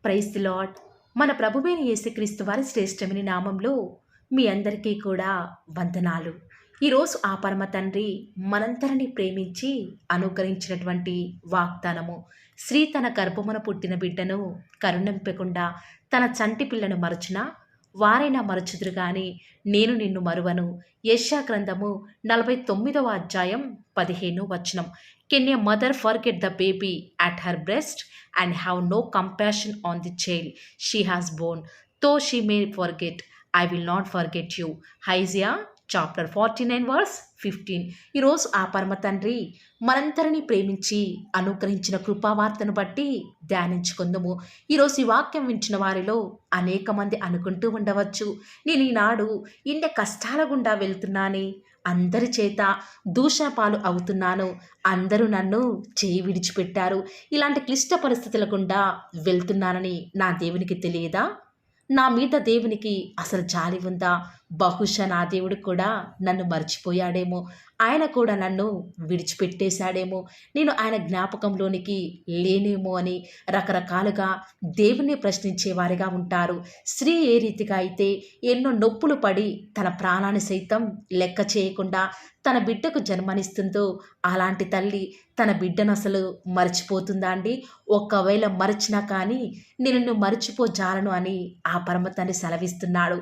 Praise the lord. మన ప్రభువైన యేసుక్రీస్తు వారి శ్రేష్టమైన నామంలో మీ అందరికీ కూడా వందనాలు. ఈరోజు ఆ పరమ తండ్రి మనందరినీ ప్రేమించి అనుగ్రహించినటువంటి వాగ్దానము. స్త్రీ తన గర్భమున పుట్టిన బిడ్డను కరుణింపకుండా తన చంటి పిల్లను మరచునా వారైనా మరచుదురు గాని నేను నిన్ను మరువను. యెషయా గ్రంథము 49వ అధ్యాయం 15వ వచనం. Can a mother forget the baby at her breast and have no compassion on the child she has born? Though she may forget, I will not forget you. Isaiah chapter 49 verse 15. ఈరోజు ఆ పరమ తండ్రి మనందరినీ ప్రేమించి అనుగ్రహించిన కృపావార్తను బట్టి ధ్యానించుకుందాము. ఈరోజు ఈ వాక్యం వించిన వారిలో అనేక మంది అనుకుంటూ ఉండవచ్చు, నేను ఈనాడు ఇన్ని కష్టాల గుండా వెళ్తున్నానే, అందరి చేత దూషణపాలు అవుతున్నాను, అందరూ నన్ను చేయి విడిచిపెట్టారు, ఇలాంటి క్లిష్ట పరిస్థితుల గుండా వెళ్తున్నానని నా దేవునికి తెలియదా? నా మీద దేవునికి అసలు జాలి ఉందా? బహుశా నా దేవుడు కూడా నన్ను మర్చిపోయాడేమో, ఆయన కూడా నన్ను విడిచిపెట్టేశాడేమో, నేను ఆయన జ్ఞాపకంలోనికి లేనేమో అని రకరకాలుగా దేవుణ్ణి ప్రశ్నించే వారిగా ఉంటారు. స్త్రీ ఏ రీతిగా అయితే ఎన్నో నొప్పులు పడి తన ప్రాణాన్ని సైతం లెక్క చేయకుండా తన బిడ్డకు జన్మనిస్తుందో, అలాంటి తల్లి తన బిడ్డను అసలు మర్చిపోతుందా అండి? ఒకవేళ మరచినా కానీ నిన్ను మర్చిపోజాలను అని ఆ పరమ తండ్రి సెలవిస్తున్నాడు.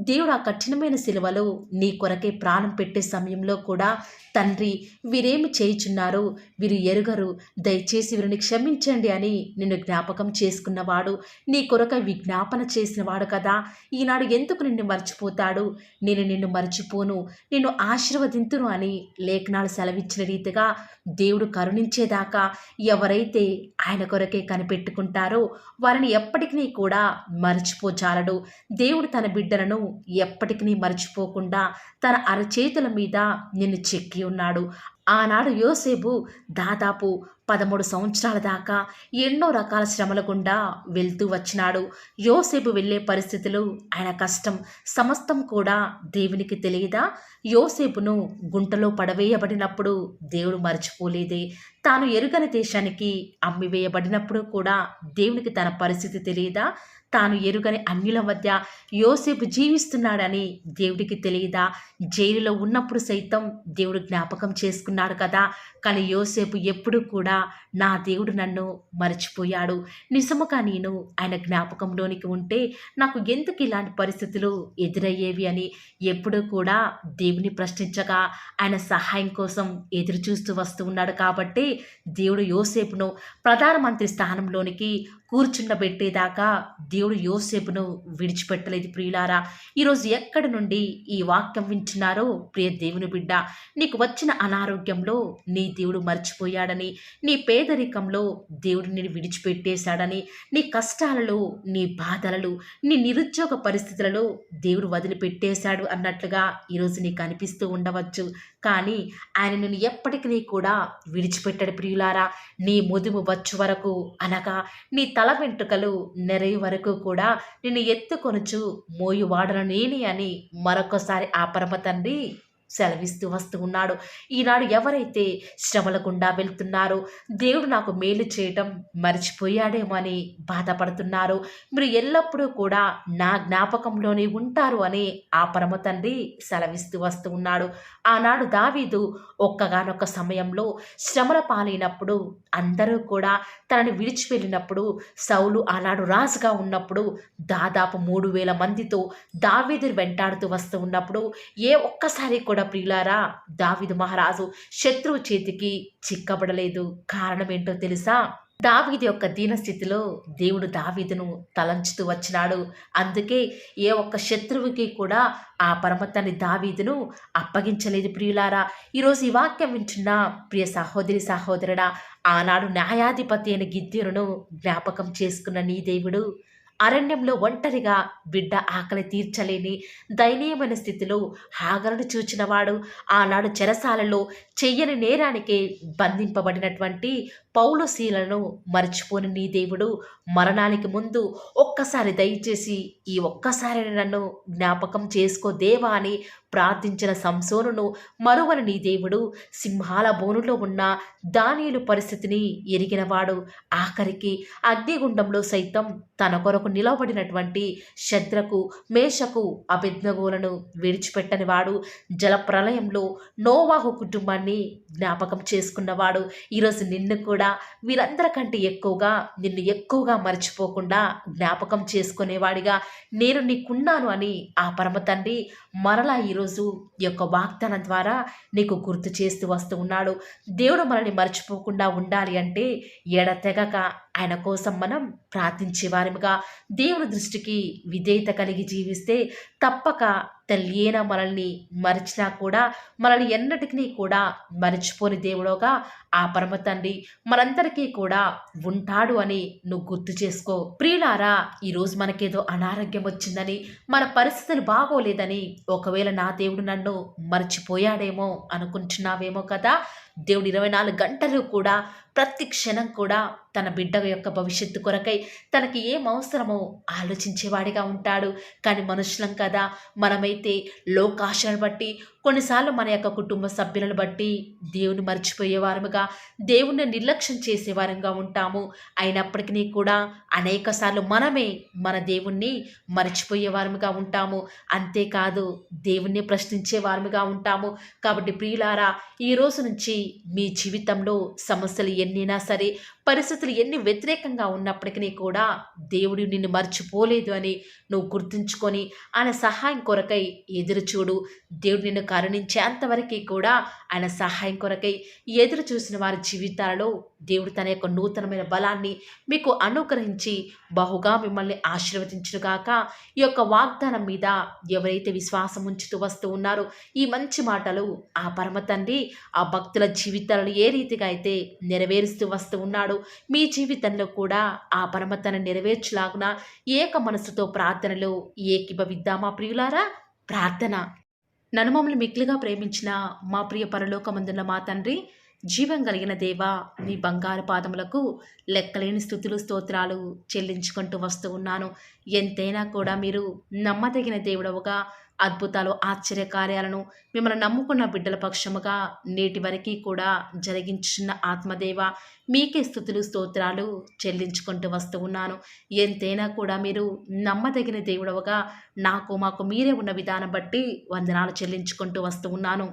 దేవుడు ఆ కఠినమైన శిలువలో నీ కొరకే ప్రాణం పెట్టే సమయంలో కూడా, తండ్రి వీరేమి చేయుచున్నారో వీరు ఎరుగరు, దయచేసి వీరిని క్షమించండి అని నిన్ను జ్ఞాపకం చేసుకున్నవాడు, నీ కొరకై విజ్ఞాపన చేసినవాడు కదా. ఈనాడు ఎందుకు నిన్ను మర్చిపోతాడు? నేను నిన్ను మర్చిపోను, నిన్ను ఆశీర్వదింతును అని లేఖనాలు సెలవిచ్చిన రీతిగా దేవుడు కరుణించేదాకా ఎవరైతే ఆయన కొరకే కనిపెట్టుకుంటారో వారిని ఎప్పటికీ కూడా మర్చిపోజాలడు. దేవుడు తన బిడ్డలను ఎప్పటికీ మర్చిపోకుండా తన అరచేతుల మీద నిన్ను చెక్కి ఉన్నాడు. ఆనాడు యోసేపు దాదాపు 13 సంవత్సరాల దాకా ఎన్నో రకాల శ్రమల గుండా వెళ్తూ వచ్చినాడు. యోసేపు వెళ్ళే పరిస్థితులు, ఆయన కష్టం సమస్తం కూడా దేవునికి తెలియదా? యోసేపును గుంటలో పడవేయబడినప్పుడు దేవుడు మర్చిపోలేదే. తాను ఎరుగని దేశానికి అమ్మివేయబడినప్పుడు కూడా దేవునికి తన పరిస్థితి తెలియదా? తాను ఎరుగని అన్యుల మధ్య యోసేపు జీవిస్తున్నాడని దేవుడికి తెలియదా? జైలులో ఉన్నప్పుడు సైతం దేవుడు జ్ఞాపకం చేసుకున్నాడు కదా. కానీ యోసేపు ఎప్పుడు కూడా నా దేవుడు నన్ను మర్చిపోయాడు, నిజముగా నేను ఆయన జ్ఞాపకంలోనికి ఉంటే నాకు ఎందుకు ఇలాంటి పరిస్థితులు ఎదురయ్యేవి అని ఎప్పుడూ కూడా దేవుని ప్రశ్నించగా ఆయన సహాయం కోసం ఎదురు చూస్తూ వస్తూ ఉన్నాడు. కాబట్టి దేవుడు యోసేపును ప్రధానమంత్రి స్థానంలోనికి కూర్చుండబెట్టేదాకా దేవుడు యోసేపును విడిచిపెట్టలేదు. ప్రియులారా, ఈరోజు ఎక్కడి నుండి ఈ వాక్యం వింటున్నారో ప్రియ దేవుని బిడ్డ, నీకు వచ్చిన అనారోగ్యంలో నీ దేవుడు మర్చిపోయాడని, నీ పేదరికంలో దేవుడు నిన్ను విడిచిపెట్టేశాడని, నీ కష్టాలలో, నీ బాధలలో, నీ నిరుద్యోగ పరిస్థితులలో దేవుడు వదిలిపెట్టేశాడు అన్నట్లుగా ఈరోజు నీకు అనిపిస్తూ ఉండవచ్చు. కానీ ఆయన నిన్ను ఎప్పటికీ కూడా విడిచిపెట్టాడు. ప్రియులారా, నీ ముదుము వచ్చు వరకు అనగా నీ తల వెంట్రుకలు నెరయి వరకు కూడా నిన్ను ఎత్తుకొనుచు మోయువాడను నేనే అని మరొకసారి ఆ పరమ తండ్రి సెలవిస్తూ వస్తూ ఉన్నాడు. ఈనాడు ఎవరైతే శ్రమల గుండా వెళ్తున్నారో, దేవుడు నాకు మేలు చేయడం మర్చిపోయాడేమో అని బాధపడుతున్నారు, మీరు ఎల్లప్పుడూ కూడా నా జ్ఞాపకంలోనే ఉంటారు అని ఆ పరమ తండ్రి సెలవిస్తూ వస్తూ ఉన్నాడు. ఆనాడు దావీదు ఒక్కగానొక్క సమయంలో శ్రమల పాలైనప్పుడు, అందరూ కూడా తనని విడిచి వెళ్ళినప్పుడు, సౌలు ఆనాడు రాజుగా ఉన్నప్పుడు దాదాపు 3000 మందితో దావీదుని వెంటాడుతూ వస్తూ ఉన్నప్పుడు ఏ ఒక్కసారి కూడా ప్రియులారా దావీదు మహారాజు శత్రువు చేతికి చిక్కబడలేదు. కారణం ఏంటో తెలుసా? దావీదు యొక్క దీనస్థితిలో దేవుడు దావీదును తలంచుతూ వచ్చినాడు. అందుకే ఏ ఒక్క శత్రువుకి కూడా ఆ పరమతని దావీదును అప్పగించలేదు. ప్రియులారా, ఈరోజు ఈ వాక్యం వింటున్న ప్రియ సహోదరి సహోదరుడా, ఆనాడు న్యాయాధిపతి అయిన గిద్యోనును జ్ఞాపకం చేసుకున్న నీ దేవుడు అరణ్యంలో ఒంటరిగా బిడ్డ ఆకలి తీర్చలేని దయనీయమైన స్థితిలో హాగరును చూచినవాడు, ఆనాడు చెరసాలలో చెయ్యని నేరానికి బంధింపబడినటువంటి పౌలు శీలను మర్చిపోని నీ దేవుడు మరణానికి ముందు ఒక్కసారి దయచేసి ఈ ఒక్కసారి నన్ను జ్ఞాపకం చేసుకో దేవా అని ప్రార్థించిన సంసోనును మరువని నీ దేవుడు సింహాల బోనులో ఉన్న దానియేలు పరిస్థితిని ఎరిగినవాడు. ఆఖరికి అగ్నిగుండంలో సైతం తన కొరకు నిలబడినటువంటి శద్రకు, మేషకు, అబేద్నెగోలను విడిచిపెట్టని వాడు. జలప్రలయంలో నోవాహు కుటుంబాన్ని జ్ఞాపకం చేసుకున్నవాడు. ఈరోజు నిన్ను కూడా వీరందరికంటే నిన్ను ఎక్కువగా మర్చిపోకుండా జ్ఞాపకం చేసుకునేవాడిగా నేను నీకున్నాను అని ఆ పరమ తండ్రి మరలా ఈరోజు ఈ యొక్క వాగ్దానం ద్వారా నీకు గుర్తు చేస్తూ వస్తూ ఉన్నాడు. దేవుడు మనల్ని మర్చిపోకుండా ఉండాలి అంటే ఎడతెగక ఆయన కోసం మనం ప్రార్థించే వారిగా దేవుని దృష్టికి విధేయత కలిగి జీవిస్తే తప్పక తల్లి అయినా మనల్ని మరిచినా కూడా మనల్ని ఎన్నటికీ కూడా మరిచిపోని దేవుడుగా ఆ పరమ తండ్రి మనందరికీ కూడా ఉంటాడు అని నువ్వు గుర్తు చేసుకో. ప్రియులారా, ఈరోజు మనకేదో అనారోగ్యం వచ్చిందని, మన పరిస్థితులు బాగోలేదని ఒకవేళ నా దేవుడు నన్ను మర్చిపోయాడేమో అనుకుంటున్నావేమో కదా. దేవుడు 24 గంటలు కూడా ప్రతి క్షణం కూడా తన బిడ్డ యొక్క భవిష్యత్తు కొరకై తనకి ఏం అవసరమో ఆలోచించేవాడిగా ఉంటాడు. కానీ మనుషులం కదా, మనమైతే లోకాశలను బట్టి కొన్నిసార్లు మన యొక్క కుటుంబ సభ్యులను బట్టి దేవుని మర్చిపోయేవారముగా, దేవుణ్ణి నిర్లక్ష్యం చేసేవారంగా ఉంటాము. అయినప్పటికీ కూడా అనేక సార్లు మనమే మన దేవుణ్ణి మర్చిపోయేవారముగా ఉంటాము. అంతేకాదు దేవుణ్ణి ప్రశ్నించేవారముగా ఉంటాము. కాబట్టి ప్రియులారా, ఈ రోజు నుంచి మీ జీవితంలో సమస్యలు ఎన్నైనా సరే, పరిస్థితులు ఎన్ని వ్యతిరేకంగా ఉన్నప్పటికీ కూడా దేవుడు నిన్ను మర్చిపోలేదు అని నువ్వు గుర్తుంచుకొని ఆయన సహాయం కొరకై ఎదురు చూడు. దేవుడు నిన్ను కరుణించేంతవరకు కూడా ఆయన సహాయం కొరకై ఎదురు చూసిన వారి జీవితాలలో దేవుడు తన యొక్క నూతనమైన బలాన్ని మీకు అనుగ్రహించి బహుగా మిమ్మల్ని ఆశీర్వదించుగాక. ఈ యొక్క వాగ్దానం మీద ఎవరైతే విశ్వాసం ఉంచుతూ వస్తూ ఉన్నారో ఈ మంచి మాటలు ఆ పరమ తండ్రి ఆ భక్తుల జీవితాలను ఏ రీతిగా అయితే నెరవేరుస్తూ వస్తూ ఉన్నాడు, మీ జీవితంలో కూడా ఆ పరమతను నెరవేర్చులాగున ఏక మనసుతో ప్రార్థనలో ఏకీభవిద్దామా ప్రియులారా. ప్రార్థన. నన్ను మమ్మల్ని మిక్కిలిగా ప్రేమించిన మా ప్రియ పరలోకమందున్న మా తండ్రి, జీవం కలిగిన దేవా, మీ బంగారు పాదములకు లెక్కలేని స్తుతులు స్తోత్రాలు చెల్లించుకుంటూ వస్తూ ఉన్నాను. ఎంతైనా కూడా మీరు నమ్మదగిన దేవుడవుగా అద్భుతాలు, ఆశ్చర్యకార్యాలను మిమ్మల్ని నమ్ముకున్న బిడ్డల పక్షముగా నేటి వరకు కూడా జరిగించిన ఆత్మదేవ, మీకే స్తుతులు స్తోత్రాలు చెల్లించుకుంటూ వస్తూ ఉన్నాను. ఎంతైనా కూడా మీరు నమ్మదగిన దేవుడవుగా మాకు మీరే ఉన్న విధానం బట్టి వందనాలు చెల్లించుకుంటూ వస్తూ ఉన్నాను.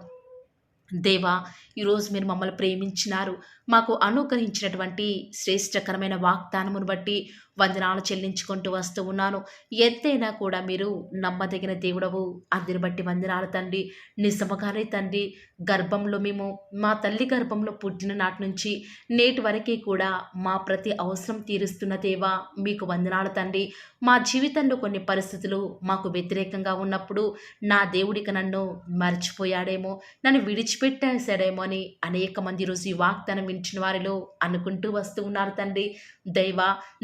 దేవా, ఈరోజు మీరు మమ్మల్ని ప్రేమించినారు, మాకు అనుగ్రహించినటువంటి శ్రేష్టకరమైన వాగ్దానమును బట్టి వందనాలు చెల్లించుకుంటూ వస్తూ ఉన్నాను. ఎంతైనా కూడా మీరు నమ్మదగిన దేవుడవు, అందుని బట్టి వందనాలు తండ్రి. నిజముగానే తండ్రి, గర్భంలో మేము మా తల్లి గర్భంలో పుట్టిన నాటి నుంచి నేటి వరకు కూడా మా ప్రతి అవసరం తీరుస్తున్న దేవా, మీకు వందనాలు తండ్రి. మా జీవితంలో కొన్ని పరిస్థితులు మాకు వ్యతిరేకంగా ఉన్నప్పుడు నా దేవుడికి నన్ను మర్చిపోయాడేమో, నన్ను విడిచిపెట్టేశాడేమో అని అనేక మంది ఈరోజు ఈ వాగ్దానం వించిన వారిలో అనుకుంటూ వస్తూ ఉన్నారు తండ్రి.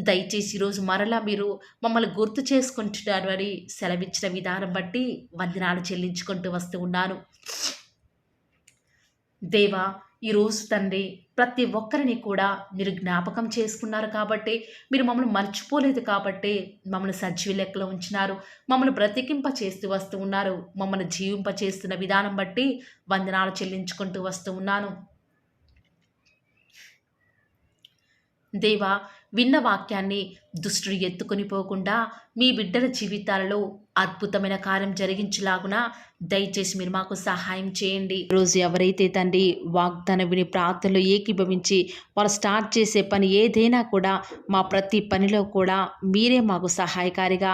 దయచేసి ఈరోజు మరలా మీరు మమ్మల్ని గుర్తు చేసుకుంటున్నారు అని సెలవిచ్చిన విధానం బట్టి వందనాలు చెల్లించుకుంటూ వస్తూ ఉన్నాను. దేవా, ఈరోజు తండ్రి ప్రతి ఒక్కరిని కూడా మీరు జ్ఞాపకం చేసుకున్నారు కాబట్టి, మీరు మమ్మల్ని మర్చిపోలేదు కాబట్టి మమ్మల్ని సజీవ లెక్కలో ఉంచినారు, మమ్మల్ని బ్రతికింప చేస్తూ వస్తూ ఉన్నారు. మమ్మల్ని జీవింప చేస్తున్న విధానం బట్టి వందనాలు చెల్లించుకుంటూ వస్తూ ఉన్నాను. దేవా, విన్న వాక్యాన్ని దుష్టుడు ఎత్తుకొని పోకుండా మీ బిడ్డల జీవితాలలో అద్భుతమైన కార్యం జరిగించలాగున దయచేసి మీరు మాకు సహాయం చేయండి. రోజు ఎవరైతే తండ్రి వాగ్దానం విని ప్రార్థనలో ఏకీభవించి వాళ్ళు స్టార్ట్ చేసే పని ఏదైనా కూడా మా ప్రతి పనిలో కూడా మీరే మాకు సహాయకారిగా,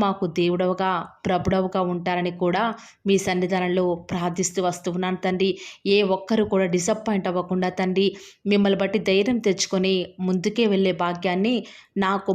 మాకు దేవుడవుగా, ప్రభుడవుగా ఉంటారని కూడా మీ సన్నిధానంలో ప్రార్థిస్తూ వస్తూ ఉన్నాను తండ్రి. ఏ ఒక్కరు కూడా డిసప్పాయింట్ అవ్వకుండా తండ్రి, మిమ్మల్ని బట్టి ధైర్యం తెచ్చుకొని ముందుకే వెళ్ళే భాగ్యాన్ని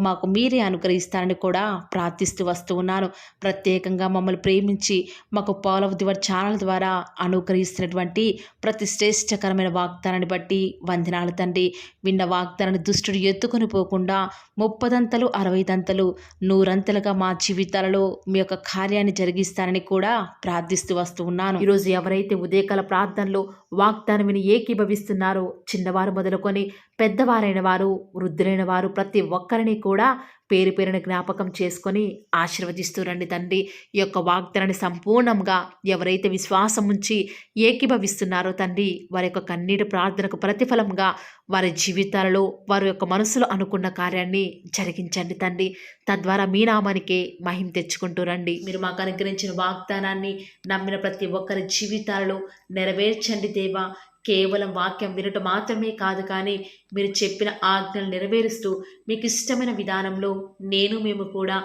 మాకు మీరే అనుగ్రహిస్తారని కూడా ప్రార్థిస్తూ వస్తూ ఉన్నాను. ప్రత్యేకంగా మమ్మల్ని ప్రేమించి మాకు Paul of the Word channel ద్వారా అనుగ్రహిస్తున్నటువంటి ప్రతి శ్రేష్టకరమైన వాగ్దానాన్ని బట్టి వందనాలు తండ్రి. విన్న వాగ్దానాన్ని దుష్టుడు ఎత్తుకొని పోకుండా 30 60 100 మా జీవితాలలో మీ యొక్క కార్యాన్ని జరిగిస్తారని కూడా ప్రార్థిస్తూ వస్తూ ఉన్నాను. ఈరోజు ఎవరైతే ఉదయకాల ప్రార్థనలో వాగ్దానం విని ఏకీభవిస్తున్నారో, చిన్నవారు మొదలుకొని పెద్దవారైన వారు, వృద్ధులైన వారు ప్రతి ఒక్కరిని కూడా పేరు పేరున జ్ఞాపకం చేసుకొని ఆశీర్వదిస్తూ రండి తండ్రి. ఈ యొక్క వాగ్దానాన్ని సంపూర్ణంగా ఎవరైతే విశ్వాసం ఉంచి ఏకీభవిస్తున్నారో తండ్రి, వారి యొక్క కన్నీటి ప్రార్థనకు ప్రతిఫలంగా వారి జీవితాలలో వారి యొక్క మనసులో అనుకున్న కార్యాన్ని జరిగించండి తండ్రి. తద్వారా మీ నామానికే మహిమ తెచ్చుకుంటూ రండి. మీరు మాకు అనుగ్రహించిన వాగ్దానాన్ని నమ్మిన ప్రతి ఒక్కరి జీవితాలలో నెరవేర్చండి దేవా. కేవలం వాక్యం వినటం మాత్రమే కాదు, కానీ మీరు చెప్పిన ఆజ్ఞలు నెరవేరుస్తూ మీకు ఇష్టమైన విధానంలో మేము కూడా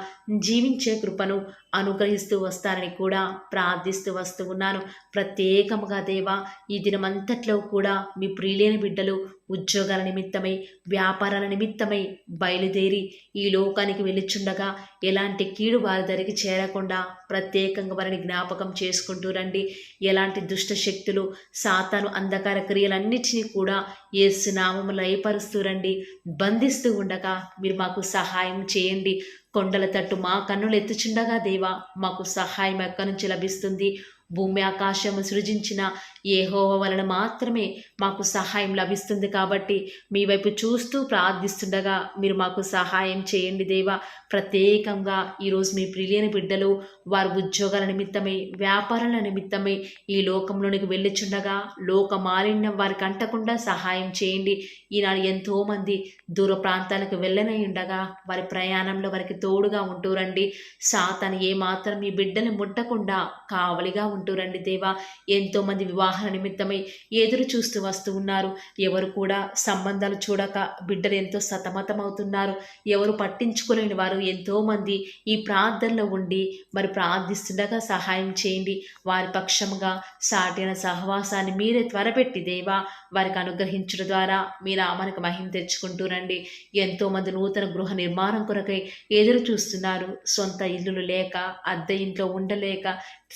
జీవించే కృపను అనుగ్రహిస్తూ వస్తారని కూడా ప్రార్థిస్తూ వస్తూ ఉన్నాను. ప్రత్యేకముగా దేవా, ఈ దినమంతట్లో కూడా మీ ప్రియులైన బిడ్డలు ఉద్యోగాల నిమిత్తమై, వ్యాపారాల నిమిత్తమై బయలుదేరి ఈ లోకానికి వెళ్ళిచుండగా ఎలాంటి కీడు వారి దరికి చేరకుండా ప్రత్యేకంగా వారిని జ్ఞాపకం చేసుకుంటూ రండి. ఎలాంటి దుష్ట శక్తులు, సాతాను అంధకార క్రియలన్నిటినీ కూడా యేసు నామములో లయపరుస్తూ రండి. బంధిస్తూ ఉండగా మీరు మాకు సహాయం చేయండి. కొండల తట్టు మా కన్నులు ఎత్తుచుండగా దేవా, మాకు సహాయం ఎక్కడి నుంచి లభిస్తుంది? భూమి ఆకాశము సృజించిన యెహోవా వలన మాత్రమే మాకు సహాయం లభిస్తుంది. కాబట్టి మీ వైపు చూస్తూ ప్రార్థిస్తుండగా మీరు మాకు సహాయం చేయండి దేవా. ప్రత్యేకంగా ఈరోజు మీ ప్రియులైన బిడ్డలు వారి ఉద్యోగాల నిమిత్తమై, వ్యాపారాల నిమిత్తమై ఈ లోకంలోనికి వెళ్ళుచుండగా లోక మాలిన్యం వారికి అంటకుండా సహాయం చేయండి. ఈనాడు ఎంతోమంది దూర ప్రాంతాలకు వెళ్ళనై ఉండగా వారి ప్రయాణంలో వారికి తోడుగా ఉంటూ రండి. సాతాను ఏమాత్రం మీ బిడ్డని ముట్టకుండా కావలిగా ఉంటూ రండి దేవా. ఎంతోమంది వివాహాల నిమిత్తమై ఎదురు చూస్తూ వస్తూ ఉన్నారు. ఎవరు కూడా సంబంధాలు చూడక బిడ్డలు ఎంతో సతమతమవుతున్నారు. ఎవరు పట్టించుకోలేని వారు ఎంతోమంది ఈ ప్రార్థనలో ఉండి మరి ప్రార్థిస్తుండగా సహాయం చేయండి. వారి పక్షముగా సాటిన సహవాసాన్ని మీరే త్వరపెట్టి దేవా వారికి అనుగ్రహించడం ద్వారా మీ నామానికి మహిమ తెచ్చుకుంటూ రండి. ఎంతోమంది నూతన గృహ నిర్మాణం కొరకై ఎదురు చూస్తున్నారు. సొంత ఇల్లులు లేక, అద్దె ఇంట్లో ఉండలేక,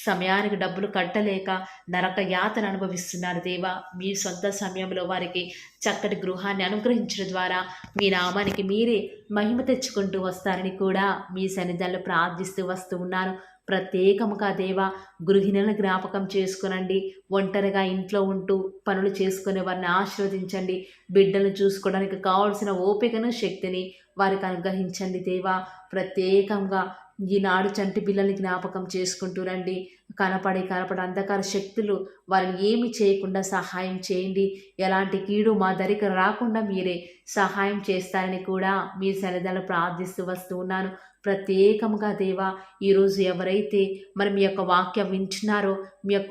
సమయానికి డబ్బులు కట్టలేక నరక యాతన అనుభవిస్తున్నారు దేవా. మీ సొంత సమయంలో వారికి చక్కటి గృహాన్ని అనుగ్రహించడం ద్వారా మీ నామానికి మీరే మహిమ తెచ్చుకుంటూ వస్తారని కూడా మీ సన్నిధానంలో ప్రార్థిస్తూ వస్తూ ఉన్నాను. ప్రత్యేకముగా దేవా, గృహిణులను జ్ఞాపకం చేసుకునండి. ఒంటరిగా ఇంట్లో ఉంటూ పనులు చేసుకునే వారిని ఆశీర్వదించండి. బిడ్డలను చూసుకోవడానికి కావాల్సిన ఓపికను, శక్తిని వారికి అనుగ్రహించండి దేవా. ప్రత్యేకంగా ఈనాడు చంటి పిల్లల్ని జ్ఞాపకం చేసుకుంటూ రండి. కనపడి అంధకార శక్తులు వారిని ఏమి చేయకుండా సహాయం చేయండి. ఎలాంటి కీడు మా దరికి రాకుండా మీరే సహాయం చేస్తారని కూడా మీ సన్నిధిలో ప్రార్థిస్తూ వస్తూ ఉన్నాను. ప్రత్యేకముగా దేవా, ఈరోజు ఎవరైతే మరి మీ యొక్క వాక్యం వింటున్నారో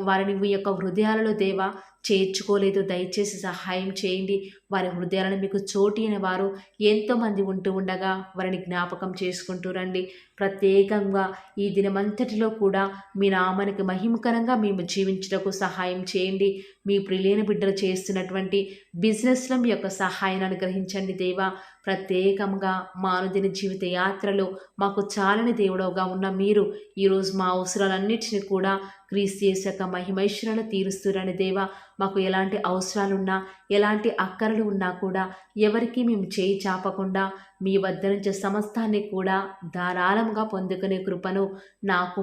వారిని మీ యొక్క హృదయాలలో దేవా చేర్చుకోలేదు, దయచేసి సహాయం చేయండి. వారి హృదయాలను మీకు చోటి అయిన వారు ఎంతోమంది ఉంటూ ఉండగా వారిని జ్ఞాపకం చేసుకుంటూ రండి. ప్రత్యేకంగా ఈ దినమంతటిలో కూడా మీ నామానికి మహిమకరంగా మేము జీవించడానికి సహాయం చేయండి. మీ ప్రియులైన బిడ్డలు చేస్తున్నటువంటి బిజినెస్లో మీ యొక్క సహాయాన్ని అనుగ్రహించండి దేవా. ప్రత్యేకంగా మా అనుదిన జీవిత యాత్రలో మాకు చాలని దేవుడవుగా ఉన్న మీరు ఈరోజు మా అవసరాలన్నిటిని కూడా క్రీస్తు యేసు యొక్క మహిమైశ్వరాలు తీరుస్తురని దేవా. మాకు ఎలాంటి అవసరాలున్నా, ఎలాంటి అక్కరలు ఉన్నా కూడా ఎవరికి మేము చేయి చాపకుండా మీ వద్ద నుంచి సమస్తాన్ని కూడా ధారాళంగా పొందుకునే కృపను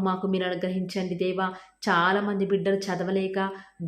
మాకు మీరు అనుగ్రహించండి దేవా. చాలామంది బిడ్డలు చదవలేక,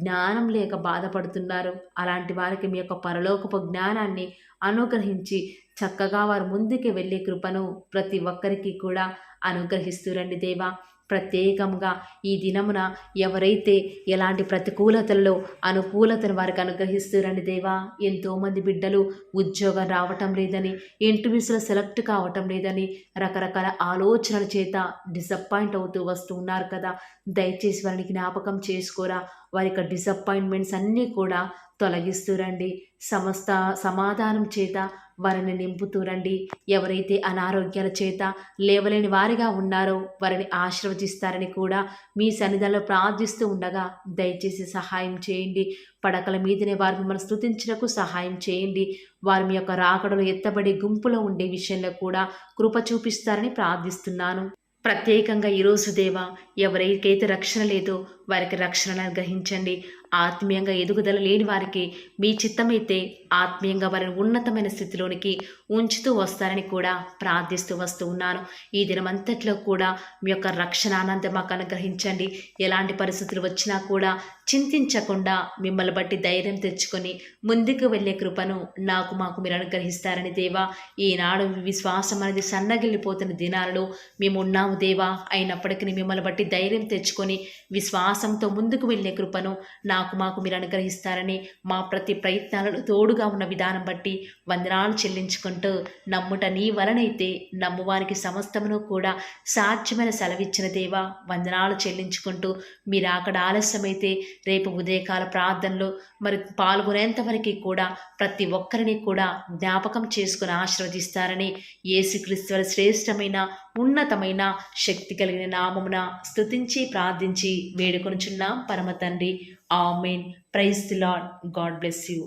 జ్ఞానం లేక బాధపడుతున్నారు. అలాంటి వారికి మీ యొక్క పరలోకపు జ్ఞానాన్ని అనుగ్రహించి చక్కగా వారు ముందుకు వెళ్ళే కృపను ప్రతి ఒక్కరికి కూడా అనుగ్రహిస్తూ రండి దేవా. ప్రత్యేకంగా ఈ దినమున ఎవరైతే ఎలాంటి ప్రతికూలతల్లో అనుకూలతను వారికి అనుగ్రహిస్తూ రండి దేవా. ఎంతోమంది బిడ్డలు ఉద్యోగం రావటం లేదని, ఇంటర్వ్యూస్లో సెలెక్ట్ కావటం లేదని రకరకాల ఆలోచనల చేత డిసప్పాయింట్ అవుతూ వస్తూ ఉన్నారు కదా. దయచేసి వారిని జ్ఞాపకం చేసుకోరా. వారి యొక్క డిసప్పాయింట్మెంట్స్ అన్నీ కూడా తొలగిస్తూ రండి. సమస్త సమాధానం చేత వారిని నింపుతూ రండి. ఎవరైతే అనారోగ్యాల చేత లేవలేని వారిగా ఉన్నారో వారిని ఆశీర్వదిస్తారని కూడా మీ సన్నిధిలో ప్రార్థిస్తూ ఉండగా దయచేసి సహాయం చేయండి. పడకల మీదనే వారు మిమ్మల్ని స్తుతించుటకు సహాయం చేయండి. వారి మీ యొక్క రాకడలో ఎత్తబడి గుంపులో ఉండే విషయంలో కూడా కృప చూపిస్తారని ప్రార్థిస్తున్నాను. ప్రత్యేకంగా ఈరోజు దేవా, ఎవరికైతే రక్షణ లేదో వారికి రక్షణను అనుగ్రహించండి. ఆత్మీయంగా ఎదుగుదల లేని వారికి మీ చిత్తమైతే ఆత్మీయంగా వారిని ఉన్నతమైన స్థితిలోనికి ఉంచుతూ వస్తారని కూడా ప్రార్థిస్తూ వస్తూ ఉన్నాను. ఈ దినమంతట్లో కూడా మీ యొక్క రక్షణ ఆనందం మాకు అనుగ్రహించండి. ఎలాంటి పరిస్థితులు వచ్చినా కూడా చింతించకుండా మిమ్మల్ని బట్టి ధైర్యం తెచ్చుకొని ముందుకు వెళ్ళే కృపను మాకు మీరు అనుగ్రహిస్తారని దేవా, ఈనాడు విశ్వాసం అనేది సన్నగిల్లిపోతున్న దినాలలో మేము ఉన్నాము దేవా. అయినప్పటికీ మిమ్మల్ని బట్టి ధైర్యం తెచ్చుకొని విశ్వాసంతో ముందుకు వెళ్ళే కృపను మాకు మీరు అనుగ్రహిస్తారని మా ప్రతి ప్రయత్నాలను తోడుగా ఉన్న విధానం బట్టి వందనాలు చెల్లించుకుంటూ, నమ్ముట నీ వలనైతే నమ్మువారికి సమస్తమును కూడా సాధ్యమైన సెలవిచ్చిన దేవా వందనాలు చెల్లించుకుంటూ, మీరు అక్కడ ఆలస్యమైతే రేపు ఉదయకాల ప్రార్థనలో మరి పాల్గొనేంతవరకు కూడా ప్రతి ఒక్కరిని కూడా జ్ఞాపకం చేసుకుని ఆశీర్వదిస్తారని యేసుక్రీస్తు శ్రేష్టమైన ఉన్నతమైన శక్తి కలిగిన నామమున స్తుతించి ప్రార్థించి వేడుకొనుచున్నాం పరమ తండ్రి. ఆమేన్. Praise the Lord. God bless you.